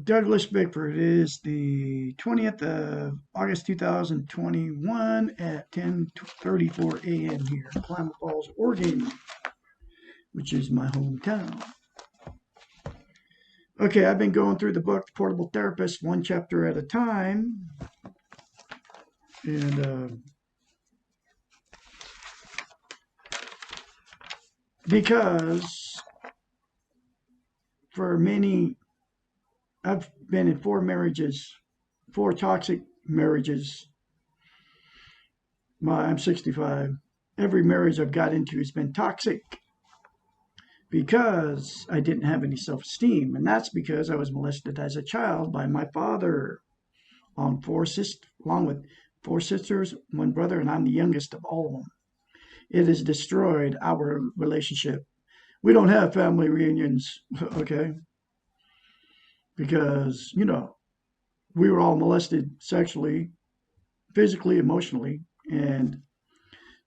Douglas Bickford. It is the 20th of August 2021 at 10:34 a.m. here in Klamath Falls, Oregon, which is my hometown. Okay, I've been going through the book The Portable Therapist one chapter at a time. And because for many, I've been in four marriages, four toxic marriages. I'm 65. Every marriage I've got into has been toxic because I didn't have any self-esteem, and that's because I was molested as a child by my father along with four sisters, one brother, and I'm the youngest of all of them. It has destroyed our relationship. We don't have family reunions, okay? Because, we were all molested sexually, physically, emotionally, and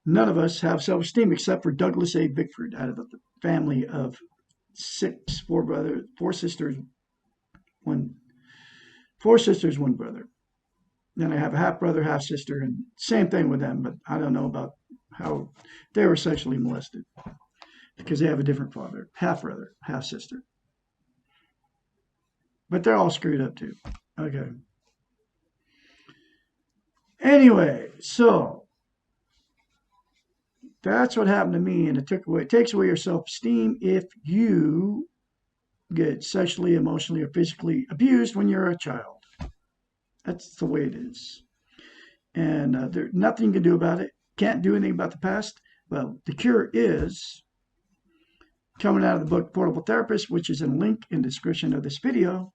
none of us have self-esteem except for Douglas A. Bickford out of the family of six, four sisters, one, four sisters, one brother. Then I have a half brother, half sister, and same thing with them, but I don't know about how they were sexually molested because they have a different father, half brother, half sister. But they're all screwed up too. Okay. Anyway, so that's what happened to me, and it takes away your self-esteem if you get sexually, emotionally, or physically abused when you're a child. That's the way it is. And there's nothing you can do about it. Can't do anything about the past. Well, the cure is coming out of the book Portable Therapist, which is a link in the description of this video.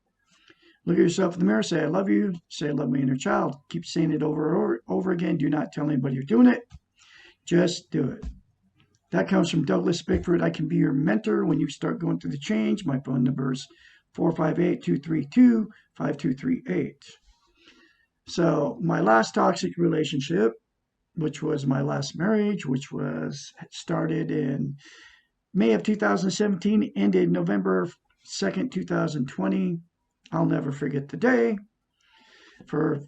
Look at yourself in the mirror, say, I love you, say, I love my inner child. Keep saying it over and over again. Do not tell anybody you're doing it. Just do it. That comes from Douglas Bickford. I can be your mentor when you start going through the change. My phone number is 458-232-5238. So my last toxic relationship, which was my last marriage, which was started in May of 2017, ended November 2nd, 2020. I'll never forget the day. For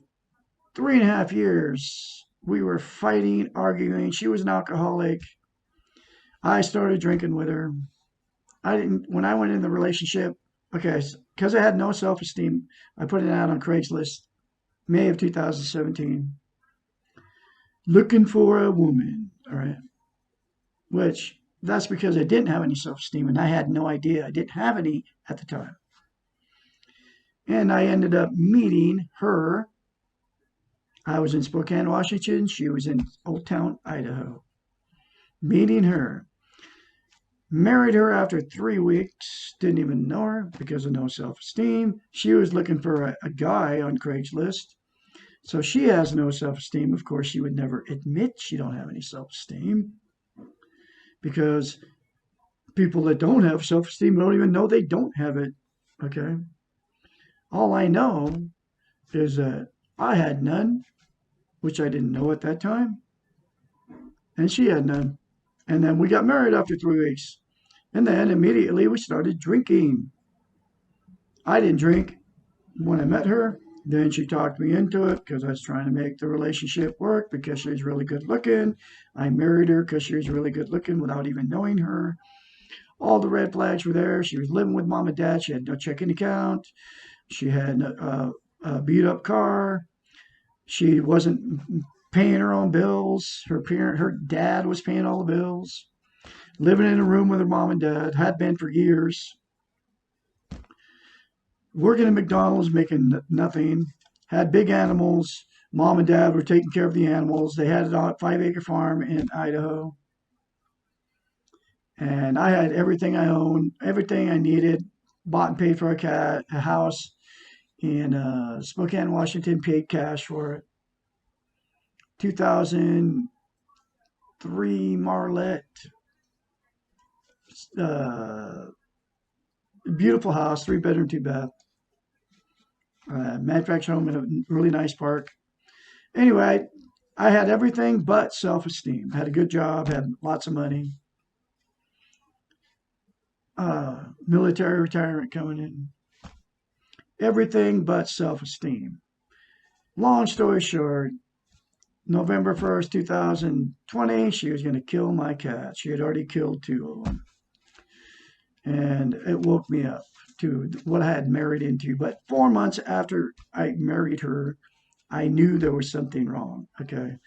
3.5 years, we were fighting, arguing. She was an alcoholic. I started drinking with her. When I went in the relationship, okay, because I had no self-esteem, I put it out on Craigslist, May of 2017, looking for a woman, all right? Which, that's because I didn't have any self-esteem, and I had no idea. I didn't have any at the time. And I ended up meeting her. I was in Spokane, Washington. She was in Old Town, Idaho. Meeting her. Married her after 3 weeks. Didn't even know her because of no self-esteem. She was looking for a guy on Craigslist. So she has no self-esteem. Of course, she would never admit she don't have any self-esteem because people that don't have self-esteem don't even know they don't have it. Okay. All I know is that I had none, which I didn't know at that time, and she had none. And then we got married after 3 weeks. And then immediately we started drinking. I didn't drink when I met her. Then she talked me into it because I was trying to make the relationship work because she was really good looking. I married her because she was really good looking without even knowing her. All the red flags were there. She was living with mom and dad. She had no checking account. She had a beat up car. She wasn't paying her own bills. Her dad was paying all the bills. Living in a room with her mom and dad, had been for years. Working at McDonald's, making nothing. Had big animals. Mom and dad were taking care of the animals. They had a 5-acre farm in Idaho. And I had everything I owned, everything I needed. Bought and paid for a house in Spokane, Washington, paid cash for it. 2003 Marlette. Beautiful house, 3 bedroom, 2 bath. Manufactured home in a really nice park. Anyway, I had everything but self-esteem. Had a good job, had lots of money. Military retirement coming in. everything but self-esteem. Long story short, November 1st, 2020, she was going to kill my cat. She had already killed two of them. And it woke me up to what I had married into. But 4 months after I married her, I knew there was something wrong. Okay.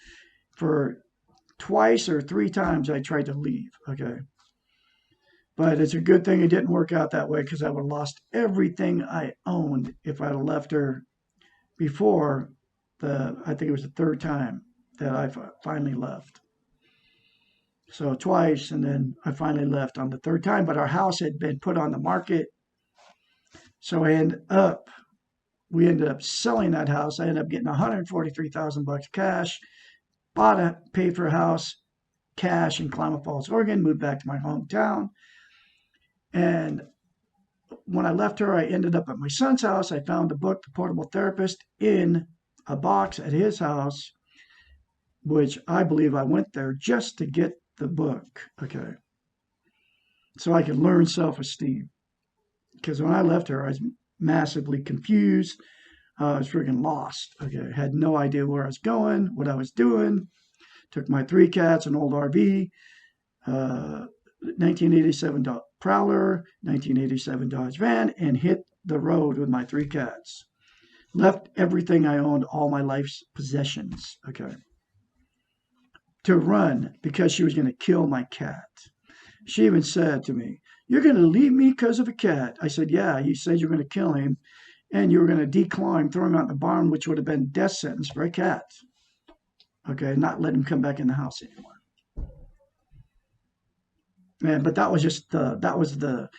For twice or three times, I tried to leave. Okay. But it's a good thing it didn't work out that way because I would have lost everything I owned if I'd have left her before I think it was the third time that I finally left. So twice, and then I finally left on the third time. But our house had been put on the market, so we ended up selling that house. I ended up getting $143,000 cash. Paid for a house cash in Klamath Falls, Oregon. Moved back to my hometown, and when I left her, I ended up at my son's house. I found the book, The Portable Therapist, in a box at his house, which I believe I went there just to get the book. Okay. So I could learn self esteem. Because when I left her, I was massively confused. I was freaking lost. Okay. I had no idea where I was going, what I was doing. Took my three cats, an old RV, 1987 Prowler, 1987 Dodge van, and hit the road with my three cats. Left everything I owned, all my life's possessions, okay, to run because she was going to kill my cat. She even said to me, "You're going to leave me because of a cat." I said, "Yeah, you said you're going to kill him and you were going to declaw him, throw him out in the barn, which would have been death sentence for a cat. Okay, not let him come back in the house anymore." Man, but that was the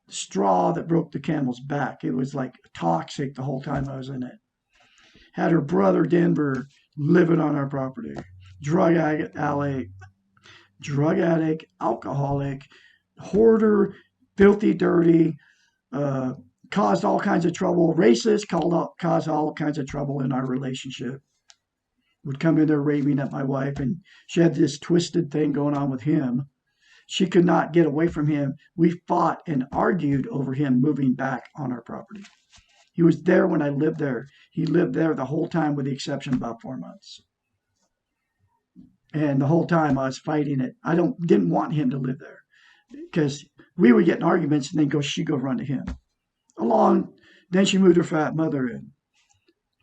straw that broke the camel's back. It was like toxic the whole time I was in it. Had her brother Denver living on our property. Drug addict, drug addict, alcoholic, hoarder, filthy, dirty, uh, caused all kinds of trouble. Racist, caused all kinds of trouble in our relationship. Would come in there raving at my wife, and she had this twisted thing going on with him. She could not get away from him. We fought and argued over him moving back on our property. He was there when I lived there. He lived there the whole time, with the exception of about 4 months. And the whole time I was fighting it. I didn't want him to live there because we would get in arguments, and then she'd go run to him. Then she moved her fat mother in.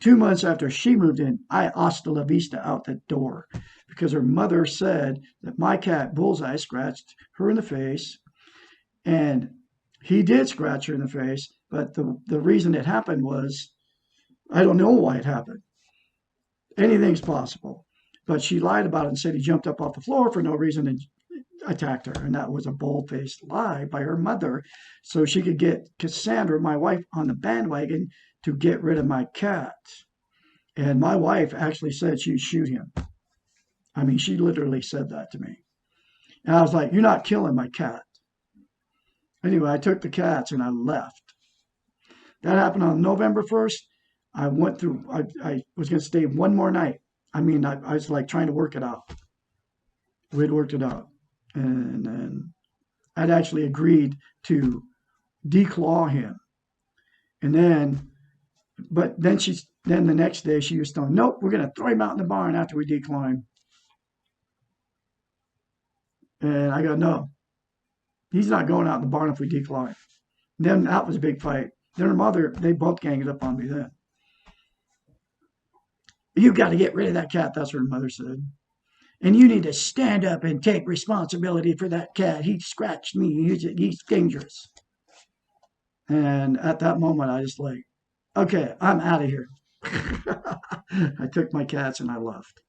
2 months after she moved in, I hasta la vista out the door because her mother said that my cat Bullseye scratched her in the face, and he did scratch her in the face. But the reason it happened was, I don't know why it happened. Anything's possible. But she lied about it and said he jumped up off the floor for no reason and attacked her. And that was a bold-faced lie by her mother so she could get Cassandra, my wife, on the bandwagon to get rid of my cat. And my wife actually said she'd shoot him. I mean, she literally said that to me. And I was like, "You're not killing my cat." Anyway, I took the cats and I left. That happened on November 1st. I was going to stay one more night. I mean, I was like trying to work it out. We'd worked it out. And then I'd actually agreed to declaw him. And then, but then the next day she was telling, "Nope, we're going to throw him out in the barn after we declaw him." And I go, "No, he's not going out in the barn if we declaw him." Then that was a big fight. Then her mother, they both ganged up on me then. "You got to get rid of that cat," that's what her mother said. "And you need to stand up and take responsibility for that cat. He scratched me. He's dangerous." And at that moment, I just like, "Okay, I'm out of here." I took my cats and I left.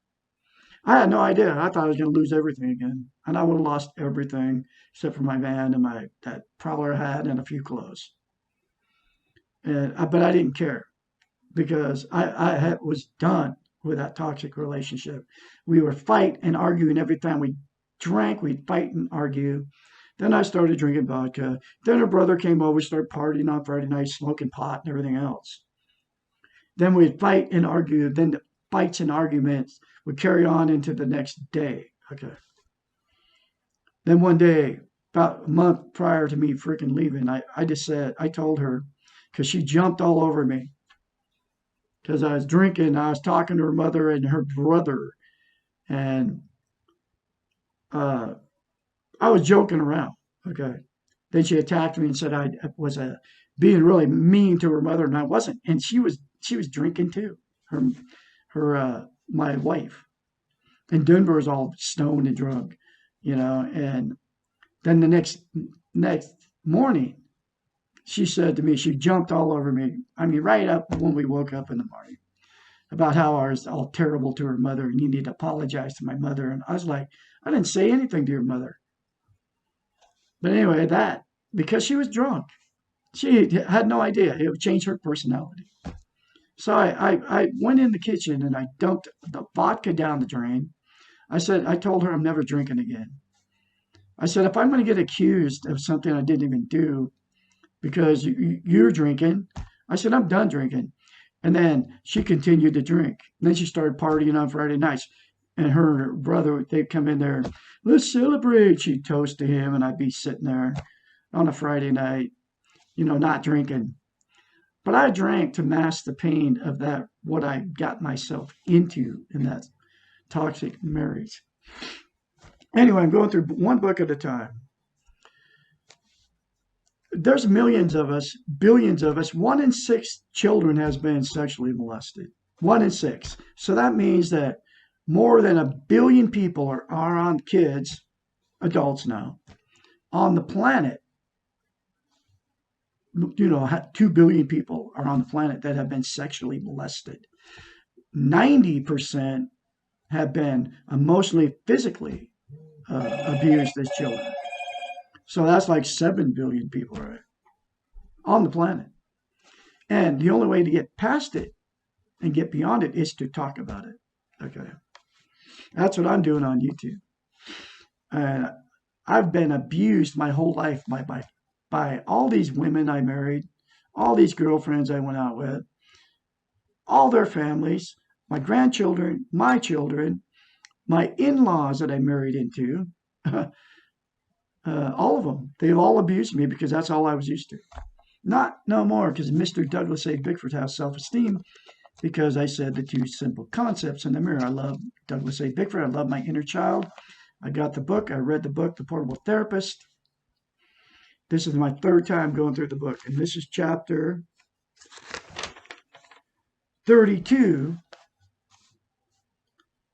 I had no idea. I thought I was going to lose everything again. And I would have lost everything except for my van and that prowler I had and a few clothes. But I didn't care because was done with that toxic relationship. We would fight and argue, and every time we drank, we'd fight and argue. Then I started drinking vodka. Then her brother came over, started partying on Friday nights, smoking pot and everything else. Then we'd fight and argue. Then the fights and arguments would carry on into the next day. Okay. Then one day, about a month prior to me freaking leaving, I told her because she jumped all over me because I was drinking. I was talking to her mother and her brother, and uh, I was joking around. Okay. Then she attacked me and said I was being really mean to her mother, and I wasn't. And she was drinking too. Her my wife. And Denver was all stoned and drunk, And then the next morning, she said to me, she jumped all over me. I mean, right up when we woke up in the morning, about how I was all terrible to her mother and you need to apologize to my mother. And I was like, I didn't say anything to your mother. But anyway, because she was drunk, she had no idea it would change her personality. So I went in the kitchen and I dumped the vodka down the drain. I told her I'm never drinking again. I said, if I'm going to get accused of something I didn't even do because you're drinking, I said, I'm done drinking. And then she continued to drink. And then she started partying on Friday nights. And her and her brother, they'd come in there, let's celebrate. She'd toast to him, and I'd be sitting there on a Friday night, not drinking. But I drank to mask the pain of that, what I got myself into in that toxic marriage. Anyway, I'm going through one book at a time. There's millions of us, billions of us. 1 in 6 children has been sexually molested. 1 in 6. So that means that more than 1 billion people are on kids, adults now, on the planet. 2 billion people are on the planet that have been sexually molested. 90% have been emotionally, physically abused as children. So that's like 7 billion people, right, on the planet. And the only way to get past it and get beyond it is to talk about it. Okay. That's what I'm doing on YouTube. And I've been abused my whole life by all these women I married, all these girlfriends I went out with, all their families, my grandchildren, my children, my in-laws that I married into. All of them. They've all abused me because that's all I was used to. Not no more because Mr. Douglas A. Bickford has self-esteem because I said the 2 simple concepts in the mirror. I love Douglas A. Bickford. I love my inner child. I got the book. I read the book, The Portable Therapist. This is my 3rd time going through the book, and this is chapter 32.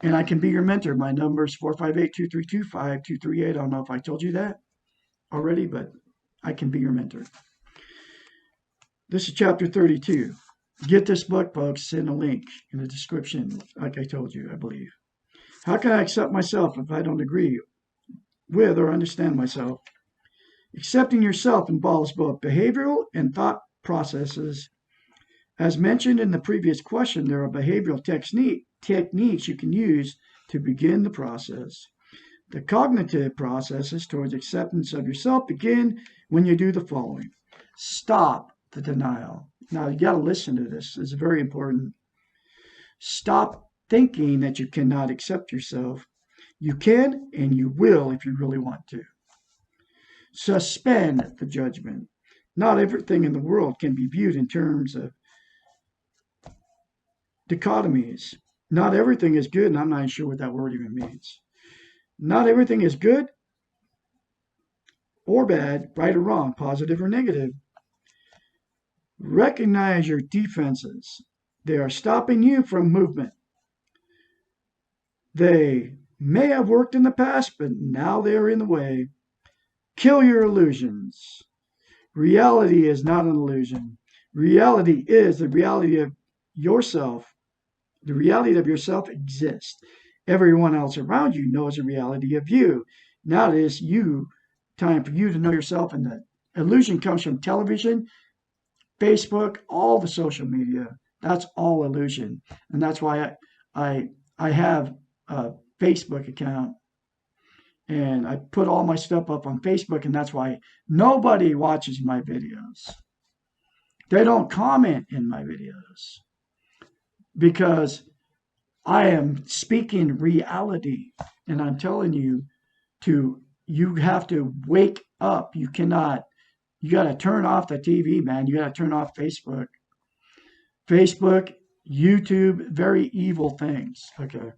And I can be your mentor. My number is 458-232-5238. I don't know if I told you that already, but I can be your mentor. This is chapter 32. Get this book, folks. Send a link in the description, like I told you, I believe. How can I accept myself if I don't agree with or understand myself? Accepting yourself involves both behavioral and thought processes. As mentioned in the previous question, there are behavioral techniques you can use to begin the process. The cognitive processes towards acceptance of yourself begin when you do the following. Stop the denial. Now, you got to listen to this. It's very important. Stop thinking that you cannot accept yourself. You can and you will if you really want to. Suspend the judgment. Not everything in the world can be viewed in terms of dichotomies. Not everything is good, and I'm not sure what that word even means. Not everything is good or bad, right or wrong, positive or negative. Recognize your defenses. They are stopping you from movement. They may have worked in the past, but now they are in the way. Kill your illusions. Reality is not an illusion. Reality is the reality of yourself. The reality of yourself exists. Everyone else around you knows the reality of you. Now it is time for you to know yourself, and the illusion comes from television, Facebook, all the social media. That's all illusion, and that's why I have a Facebook account, and I put all my stuff up on Facebook, and that's why nobody watches my videos. They don't comment in my videos because I am speaking reality, and I'm telling you you have to wake up. You cannot You got to turn off the TV, man. You got to turn off Facebook. Facebook, YouTube, very evil things. Okay.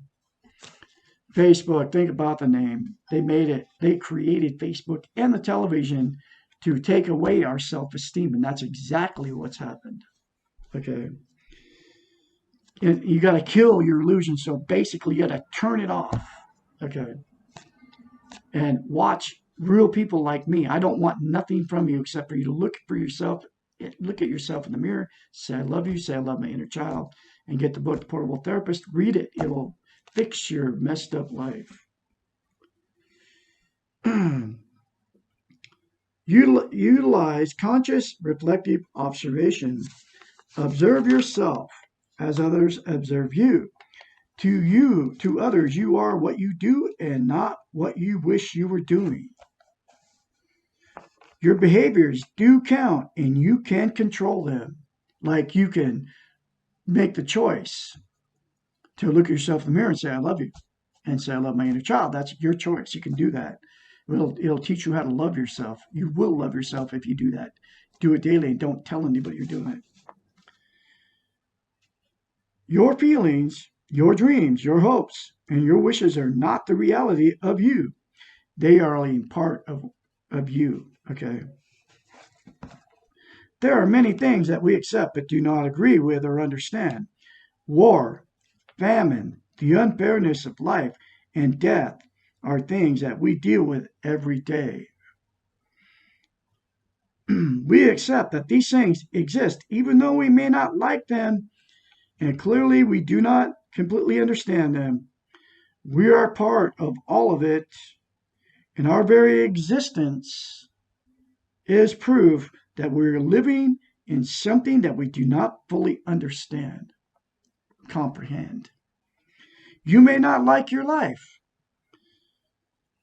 Facebook, think about the name. They created Facebook and the television to take away our self esteem. And that's exactly what's happened. Okay. And you got to kill your illusion. So basically, you got to turn it off. Okay. And watch real people like me. I don't want nothing from you except for you to look at yourself in the mirror, say I love you, say I love my inner child, and get the book The Portable Therapist. Read it. It will fix your messed up life. Utilize conscious reflective observation. Observe yourself as others observe you. To others, you are what you do and not what you wish you were doing. Your behaviors do count and you can control them. Like you can make the choice to look at yourself in the mirror and say, I love you, and say, I love my inner child. That's your choice. You can do that. It'll teach you how to love yourself. You will love yourself if you do that. Do it daily and don't tell anybody you're doing it. Your feelings, your dreams, your hopes, and your wishes are not the reality of you. They are only part of you. Okay. There are many things that we accept but do not agree with or understand. War, famine, the unfairness of life, and death are things that we deal with every day. We accept that these things exist even though we may not like them, and clearly we do not completely understand them. We are part of all of it, and our very existence is proof that we're living in something that we do not fully understand, comprehend. You may not like your life.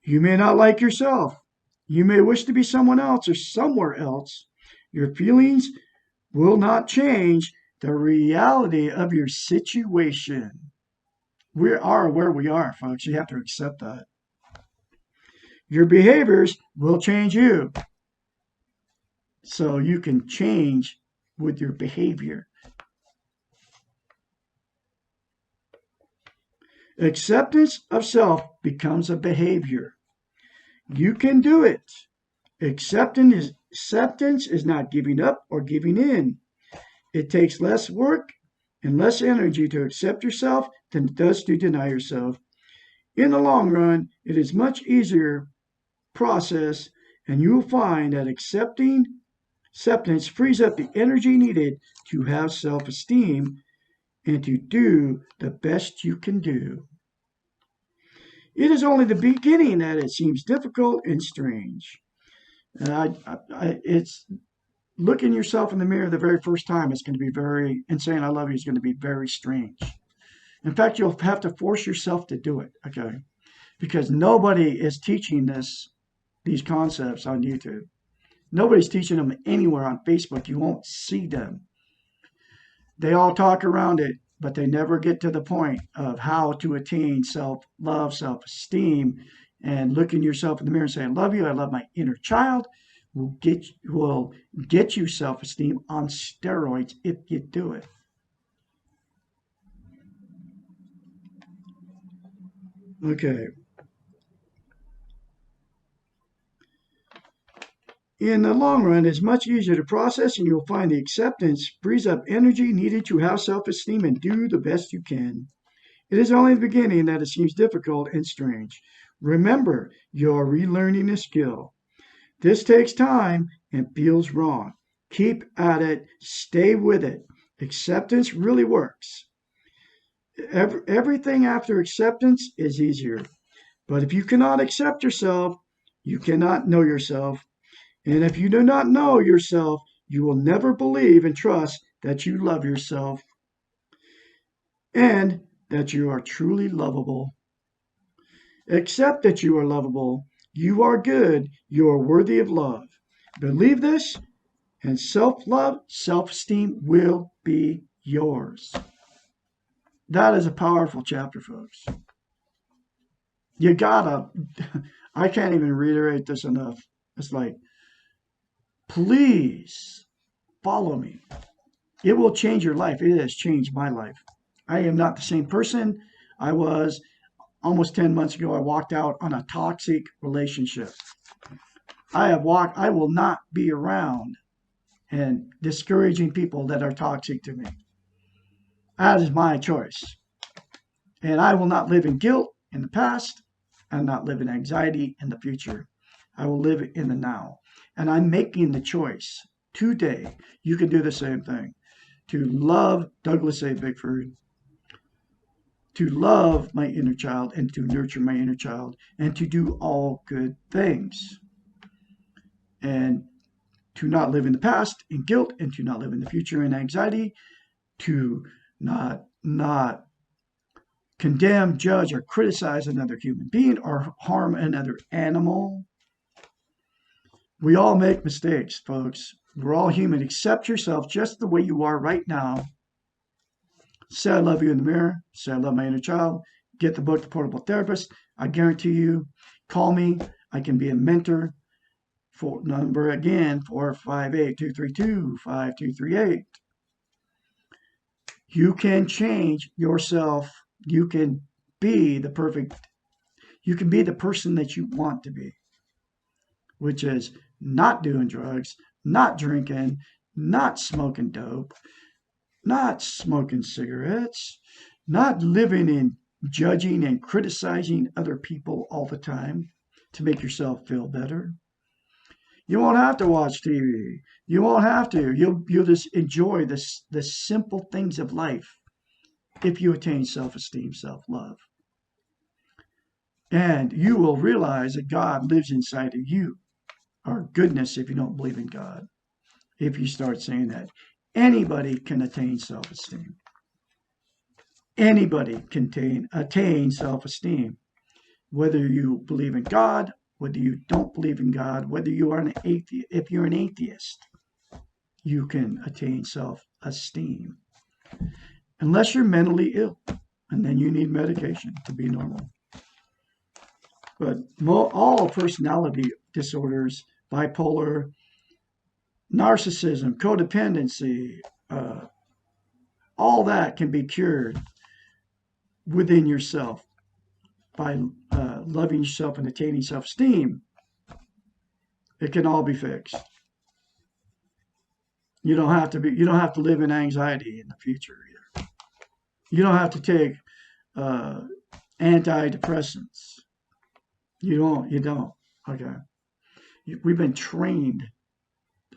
You may not like yourself. You may wish to be someone else or somewhere else. Your feelings will not change the reality of your situation. We are where we are, folks. You have to accept that. Your behaviors will change you. So you can change with your behavior. Acceptance of self becomes a behavior. You can do it. Acceptance is not giving up or giving in. It takes less work and less energy to accept yourself than it does to deny yourself. In the long run, it is much easier process, and you will find that acceptance frees up the energy needed to have self-esteem and to do the best you can do. It is only the beginning that it seems difficult and strange. It's looking yourself in the mirror the very first time. It's going to be and saying I love you is going to be very strange. In fact, you'll have to force yourself to do it. Okay, because nobody is teaching these concepts on YouTube. Nobody's teaching them anywhere on Facebook. You won't see them. They all talk around it, but they never get to the point of how to attain self-love, self-esteem, and looking yourself in the mirror and saying, I love you, I love my inner child, will get you self-esteem on steroids if you do it. Okay. In the long run, it's much easier to process, and you'll find the acceptance frees up energy needed to have self-esteem and do the best you can. It is only the beginning that it seems difficult and strange. Remember, you're relearning a skill. This takes time and feels wrong. Keep at it, stay with it. Acceptance really works. Everything after acceptance is easier. But if you cannot accept yourself, you cannot know yourself. And if you do not know yourself, you will never believe and trust that you love yourself and that you are truly lovable. Accept that you are lovable. You are good. You are worthy of love. Believe this, and self-love, self-esteem will be yours. That is a powerful chapter, folks. You gotta, I can't even reiterate this enough. It's like, Please follow me. It will change your life. It has changed my life. I am not the same person I was almost 10 months ago. I walked out on a toxic relationship. I will not be around and discouraging people that are toxic to me. That is my choice. And I will not live in guilt in the past. I will not live in anxiety in the future. I will live in the now. And I'm making the choice today. You can do the same thing. To love Douglas A. Bickford, to love my inner child and to nurture my inner child and to do all good things. And to not live in the past in guilt and to not live in the future in anxiety, to not condemn, judge, or criticize another human being or harm another animal. We all make mistakes, folks. We're all human. Accept yourself just the way you are right now. Say I love you in the mirror. Say I love my inner child. Get the book, The Portable Therapist. I guarantee you, call me. I can be a mentor. For number again, 458-232-5238. You can change yourself. You can be the person that you want to be, which is not doing drugs, not drinking, not smoking dope, not smoking cigarettes, not living in judging and criticizing other people all the time to make yourself feel better. You won't have to watch TV. You won't have to. You'll just enjoy the simple things of life if you attain self-esteem, self-love. And you will realize that God lives inside of you, or goodness if you don't believe in God. If you start saying that, anybody can attain self-esteem. Anybody can attain self-esteem. Whether you believe in God, whether you don't believe in God, whether you are an atheist, if you're an atheist, you can attain self-esteem. Unless you're mentally ill, and then you need medication to be normal. But all personality disorders, bipolar, narcissism, codependency, all that can be cured within yourself by loving yourself and attaining self-esteem. It can all be fixed. You don't have to live in anxiety in the future either. You don't have to take antidepressants. You don't. Okay. We've been trained.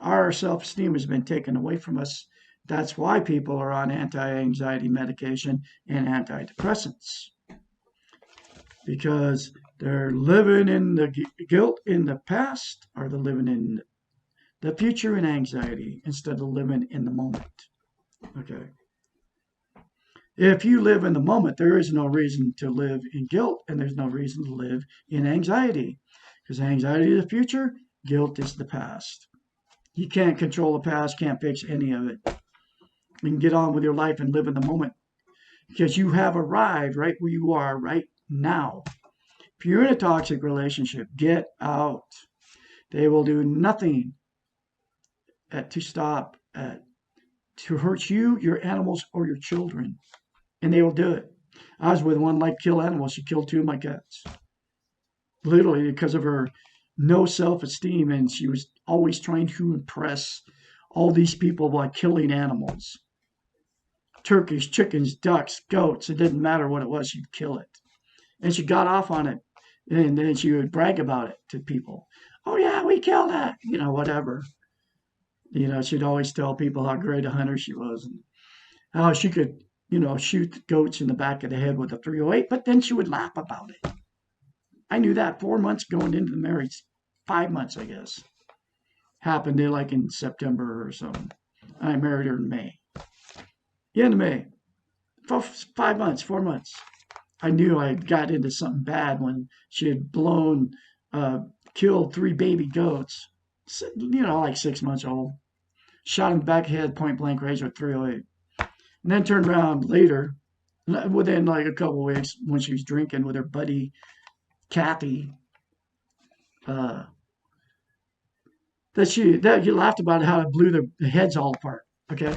Our self-esteem has been taken away from us. That's why people are on anti-anxiety medication and antidepressants. Because they're living in the guilt in the past, or they're living in the future in anxiety instead of living in the moment. Okay. If you live in the moment, there is no reason to live in guilt, and there's no reason to live in anxiety. Because anxiety is the future, guilt is the past. You can't control the past, can't fix any of it. You can get on with your life and live in the moment. Because you have arrived right where you are right now. If you're in a toxic relationship, get out. They will do nothing to hurt you, your animals, or your children. And they will do it. I was with one like kill animals. She killed 2 of my cats. Literally because of her no self-esteem, and she was always trying to impress all these people by killing animals. Turkeys, chickens, ducks, goats. It didn't matter what it was, she'd kill it. And she got off on it. And then she would brag about it to people. Oh yeah, we killed it. Whatever. She'd always tell people how great a hunter she was and how she could, shoot goats in the back of the head with a .308, but then she would laugh about it. I knew that 4 months going into the marriage, 5 months, I guess. Happened in September or something. I married her in May. The end of May. 5 months, 4 months. I knew I got into something bad when she had killed 3 baby goats, like 6 months old. Shot him back head, point blank range with .308. And then turned around later, within a couple of weeks, when she was drinking with her buddy Kathy, that you laughed about how it blew the heads all apart. Okay,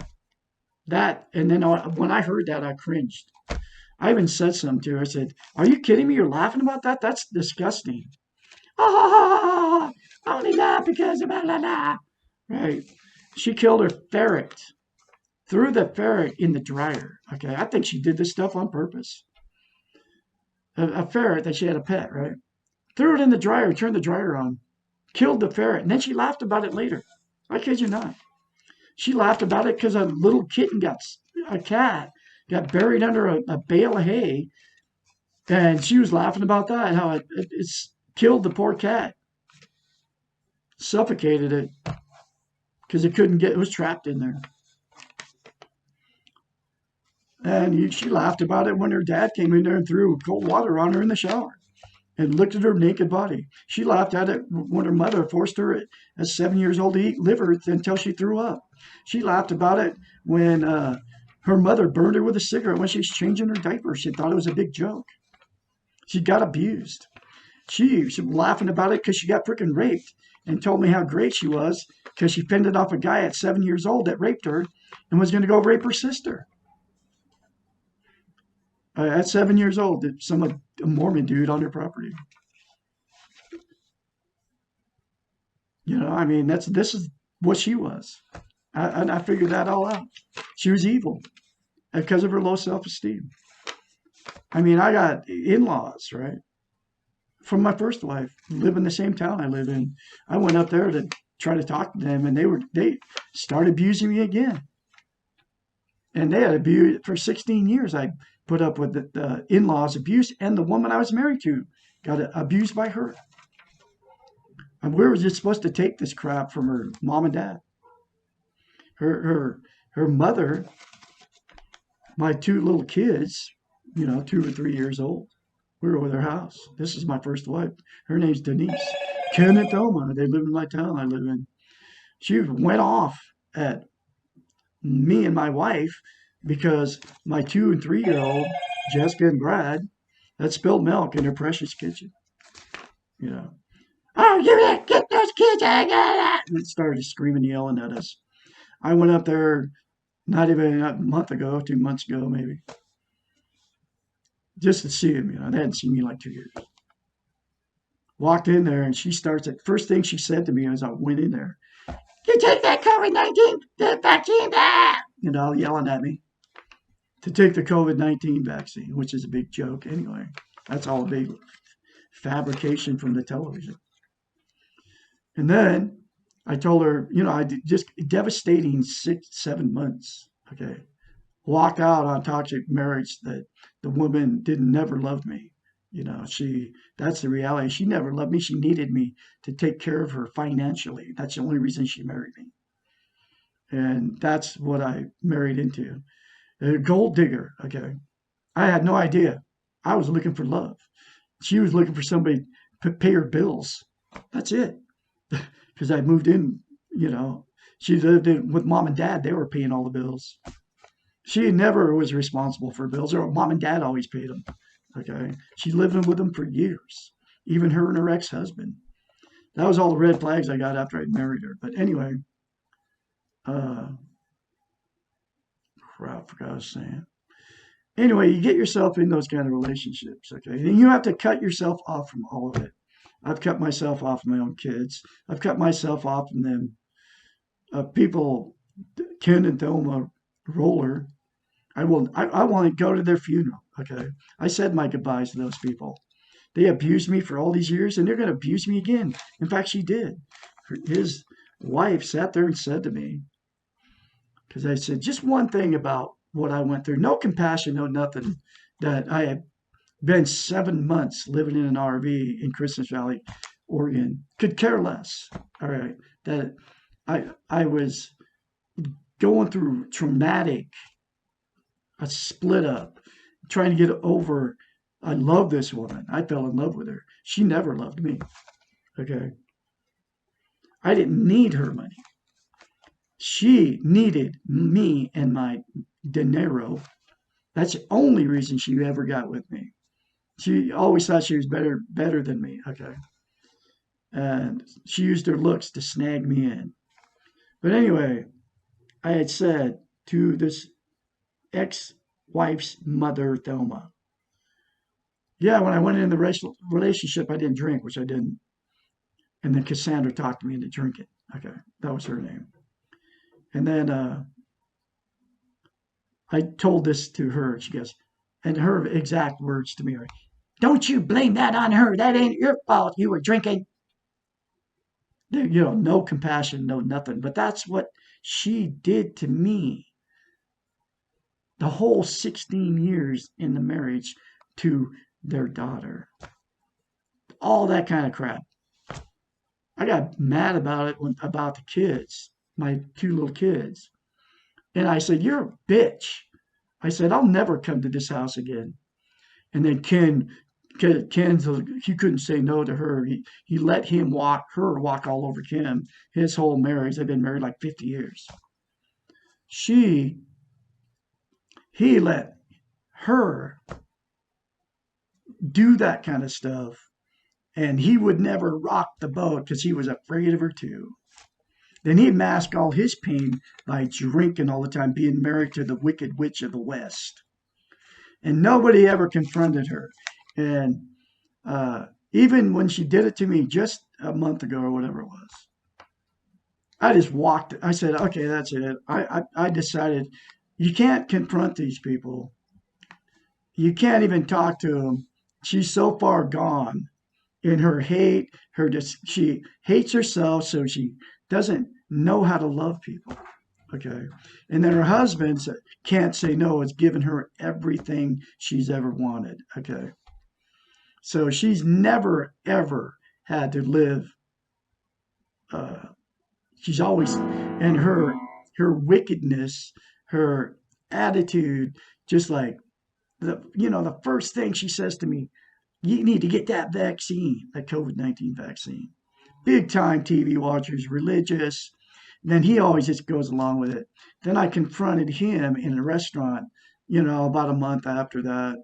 that and then when I heard that, I cringed. I even said something to her. I said, "Are you kidding me? You're laughing about that? That's disgusting." Ah, only laugh because of blah blah blah. Right? She killed her ferret. Threw the ferret in the dryer. Okay, I think she did this stuff on purpose. A ferret that she had a pet, right? Threw it in the dryer, turned the dryer on, killed the ferret, and then she laughed about it later. I kid you not. She laughed about it because a little kitten a cat got buried under a bale of hay, and she was laughing about that, how it's killed the poor cat, suffocated it because it was trapped in there. And she laughed about it when her dad came in there and threw cold water on her in the shower and looked at her naked body. She laughed at it when her mother forced her at 7 years old to eat liver until she threw up. She laughed about it when her mother burned her with a cigarette when she was changing her diaper. She thought it was a big joke. She got abused. She was laughing about it because she got freaking raped and told me how great she was because she fended off a guy at 7 years old that raped her and was going to go rape her sister. At 7 years old, a Mormon dude on her property. I mean, this is what she was. I figured that all out. She was evil because of her low self-esteem. I mean, I got in-laws, right? From my first wife, live in the same town I live in. I went up there to try to talk to them, and they started abusing me again. And they had abused for 16 years. I put up with the in-laws abuse, and the woman I was married to got abused by her. And we were just supposed to take this crap from her mom and dad. Her mother, my two little kids, 2 or 3 years old. We were with her house. This is my first wife. Her name's Denise. Ken and Thelma. They live in my town I live in. She went off at me and my wife because my 2 and 3 year old, Jessica and Brad, had spilled milk in her precious kitchen. You know, oh, get those kids out of here! And started screaming, yelling at us. I went up there not even a month ago, 2 months ago, maybe, just to see him. They hadn't seen me in like 2 years. Walked in there and she starts it. First thing she said to me as I went in there, "You take that COVID-19 vaccine back!" Yelling at me to take the COVID-19 vaccine, which is a big joke anyway. That's all a big fabrication from the television. And then I told her, I just devastating 6, 7 months. Okay. Walked out on toxic marriage that the woman didn't never love me. That's the reality. She never loved me. She needed me to take care of her financially. That's the only reason she married me. And that's what I married into. A gold digger. Okay. I had no idea. I was looking for love. She was looking for somebody to pay her bills. That's it. Because I moved in, she lived in with mom and dad. They were paying all the bills. She never was responsible for bills. Her mom and dad always paid them. Okay. She lived with them for years. Even her and her ex-husband. That was all the red flags I got after I married her. But anyway, uh, crap, I forgot what I was saying. Anyway, you get yourself in those kind of relationships, okay? And you have to cut yourself off from all of it. I've cut myself off from my own kids. I've cut myself off from them. People, Ken and Thelma Roller, I want to go to their funeral, okay? I said my goodbyes to those people. They abused me for all these years, and they're going to abuse me again. In fact, she did. His wife sat there and said to me, because I said just one thing about what I went through, no compassion, no nothing, that I had been 7 months living in an RV in Christmas Valley, Oregon, could care less. All right, that I was going through traumatic, a split up, trying to get over. I love this woman. I fell in love with her. She never loved me. Okay, I didn't need her money. She needed me and my dinero. That's the only reason she ever got with me. She always thought she was better than me. Okay. And she used her looks to snag me in. But anyway, I had said to this ex-wife's mother, Thelma, yeah, when I went in the relationship, I didn't drink, which I didn't. And then Cassandra talked me into drinking. Okay, that was her name. And then I told this to her. She goes, and her exact words to me are, "Don't you blame that on her. That ain't your fault. You were drinking." No compassion, no nothing. But that's what she did to me the whole 16 years in the marriage to their daughter. All that kind of crap. I got mad about it about the kids, my two little kids. And I said, "You're a bitch." I said, "I'll never come to this house again." And then Ken's, he couldn't say no to her. He let her walk all over Ken his whole marriage. They've been married like 50 years. She, he let her do that kind of stuff. And he would never rock the boat because he was afraid of her too. Then he'd mask all his pain by drinking all the time, being married to the wicked witch of the West. And nobody ever confronted her. And even when she did it to me just a month ago or whatever it was, I just walked. I said, "Okay, that's it." I decided you can't confront these people. You can't even talk to them. She's so far gone in her hate. She hates herself, so she doesn't know how to love people. Okay, and then her husband can't say no. Has given her everything she's ever wanted. Okay, so she's never ever had to live. Uh, she's always, and her wickedness, her attitude, just like the first thing she says to me, "You need to get that vaccine, that COVID-19 vaccine." Big time TV watchers, religious. And then he always just goes along with it. Then I confronted him in a restaurant, about a month after that,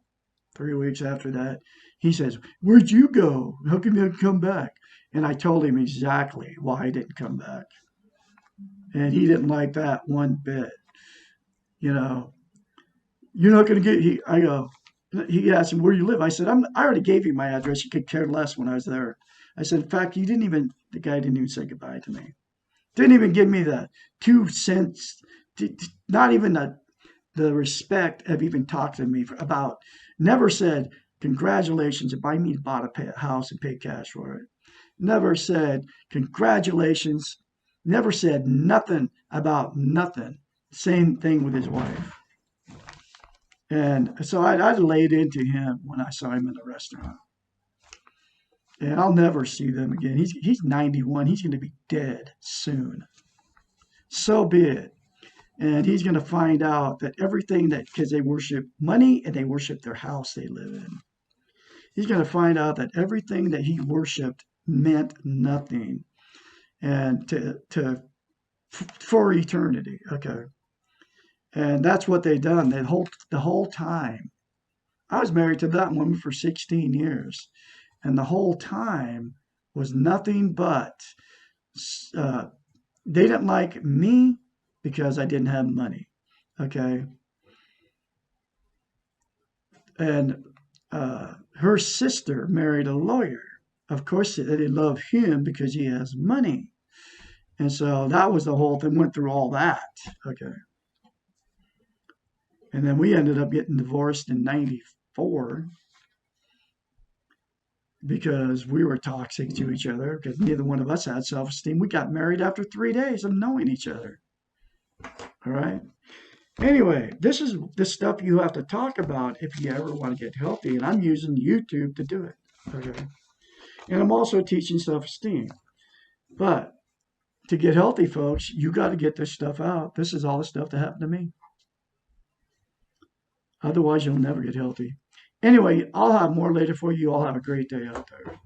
3 weeks after that. He says, "Where'd you go? How come you didn't come back?" And I told him exactly why I didn't come back. And he didn't like that one bit. You know, "You're not going to get, he asked him, where you live?" I said, I already gave you my address. You could care less when I was there. I said, "In fact, the guy didn't even say goodbye to me. Didn't even give me the 2 cents, not even the respect of even talking to me about, never said, 'Congratulations, if I need bought a house and paid cash for it.' Never said, 'Congratulations.' Never said nothing about nothing." Same thing with his wife. And so I laid into him when I saw him in the restaurant. And I'll never see them again. He's 91. He's going to be dead soon. So be it. And he's going to find out that everything because they worship money and they worship their house they live in. He's going to find out that everything that he worshiped meant nothing, and for eternity. Okay. And that's what they done the whole time. I was married to that woman for 16 years, and the whole time was nothing but uh, they didn't like me because I didn't have money. Okay. And her sister married a lawyer. Of course, they love him because he has money. And so that was the whole thing, went through all that. Okay. And then we ended up getting divorced in 94 because we were toxic to each other because neither one of us had self esteem. We got married after 3 days of knowing each other. All right. Anyway, this is the stuff you have to talk about if you ever want to get healthy. And I'm using YouTube to do it. Okay. And I'm also teaching self esteem. But to get healthy, folks, you got to get this stuff out. This is all the stuff that happened to me. Otherwise, you'll never get healthy. Anyway, I'll have more later for you. All have a great day out there.